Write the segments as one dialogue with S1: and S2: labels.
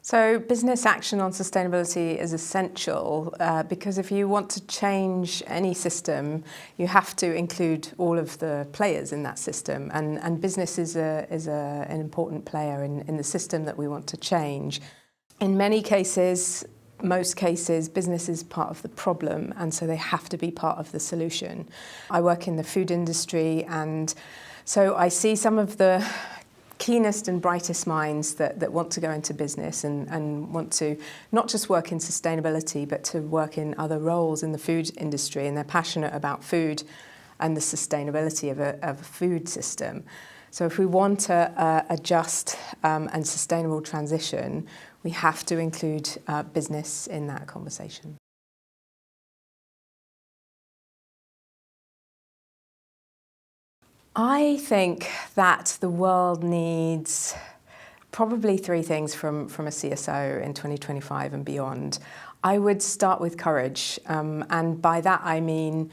S1: So business action on sustainability is essential because if you want to change any system, you have to include all of the players in that system, and business is an important player in the system that we want to change. In many cases, most cases, business is part of the problem, and so they have to be part of the solution. I work in the food industry, and so I see some of the keenest and brightest minds that want to go into business and want to not just work in sustainability, but to work in other roles in the food industry, and they're passionate about food and the sustainability of a food system. So if we want a just and sustainable transition, we have to include business in that conversation. I think that the world needs probably three things from a CSO in 2025 and beyond. I would start with courage, and by that I mean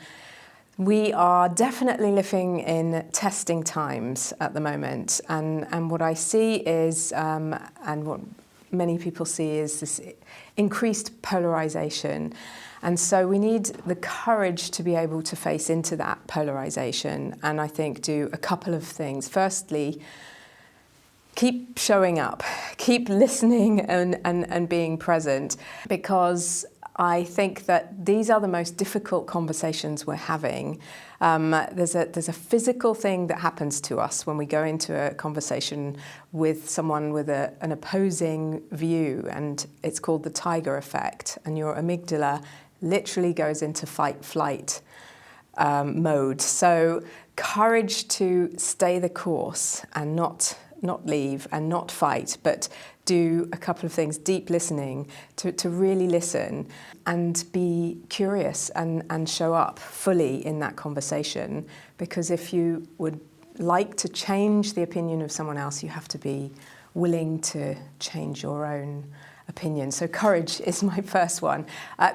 S1: we are definitely living in testing times at the moment, and what I see is, and what many people see is this increased polarization. And so we need the courage to be able to face into that polarization and I think do a couple of things. Firstly, keep showing up, keep listening and being present, because I think that these are the most difficult conversations we're having. There's a physical thing that happens to us when we go into a conversation with someone with an opposing view, and it's called the tiger effect, and your amygdala literally goes into fight-flight mode. So courage to stay the course and not leave and not fight, but do a couple of things, deep listening, to really listen and be curious and show up fully in that conversation. Because if you would like to change the opinion of someone else, you have to be willing to change your own opinion. So courage is my first one.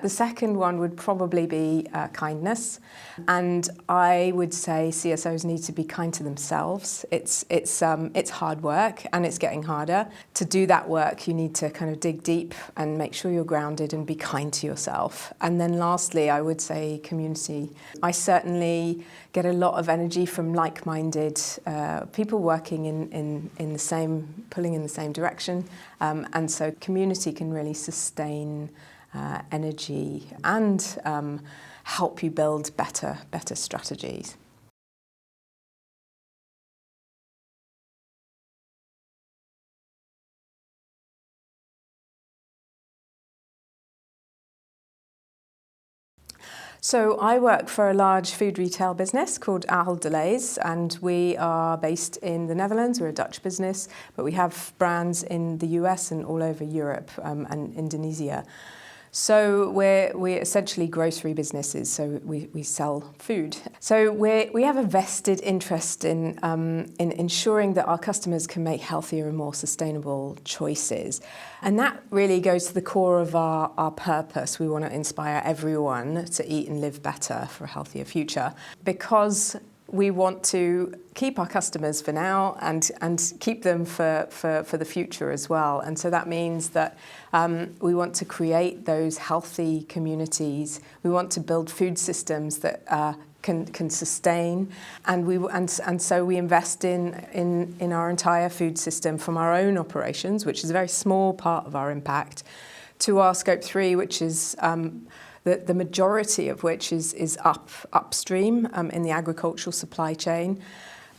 S1: The second one would probably be kindness, and I would say CSOs need to be kind to themselves. It's hard work, and it's getting harder. To do that work, you need to kind of dig deep and make sure you're grounded and be kind to yourself. And then lastly, I would say community. I certainly get a lot of energy from like-minded people working in the same, pulling in the same direction, and so community can really sustain energy and help you build better strategies. So I work for a large food retail business called Ahold Delhaize, and we are based in the Netherlands. We're a Dutch business, but we have brands in the US and all over Europe and Indonesia. So we're essentially grocery businesses, so we sell food. So we have a vested interest in ensuring that our customers can make healthier and more sustainable choices. And that really goes to the core of our purpose. We want to inspire everyone to eat and live better for a healthier future, because we want to keep our customers for now and keep them for the future as well. And so that means that we want to create those healthy communities. We want to build food systems that can sustain, and so we invest in our entire food system, from our own operations, which is a very small part of our impact, to our Scope 3, which is the majority of which is upstream in the agricultural supply chain.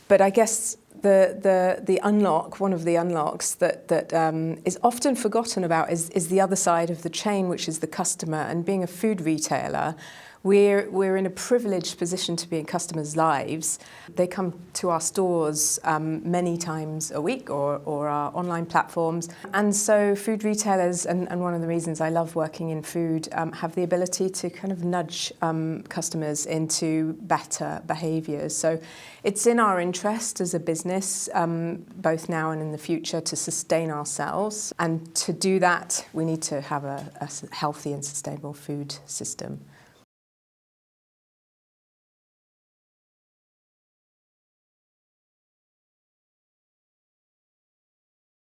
S1: But I guess the unlock, one of the unlocks that is often forgotten about is the other side of the chain, which is the customer. And being a food retailer, we're in a privileged position to be in customers' lives. They come to our stores many times a week or our online platforms. And so food retailers, and one of the reasons I love working in food, have the ability to kind of nudge customers into better behaviours. So it's in our interest as a business, both now and in the future, to sustain ourselves. And to do that, we need to have a healthy and sustainable food system.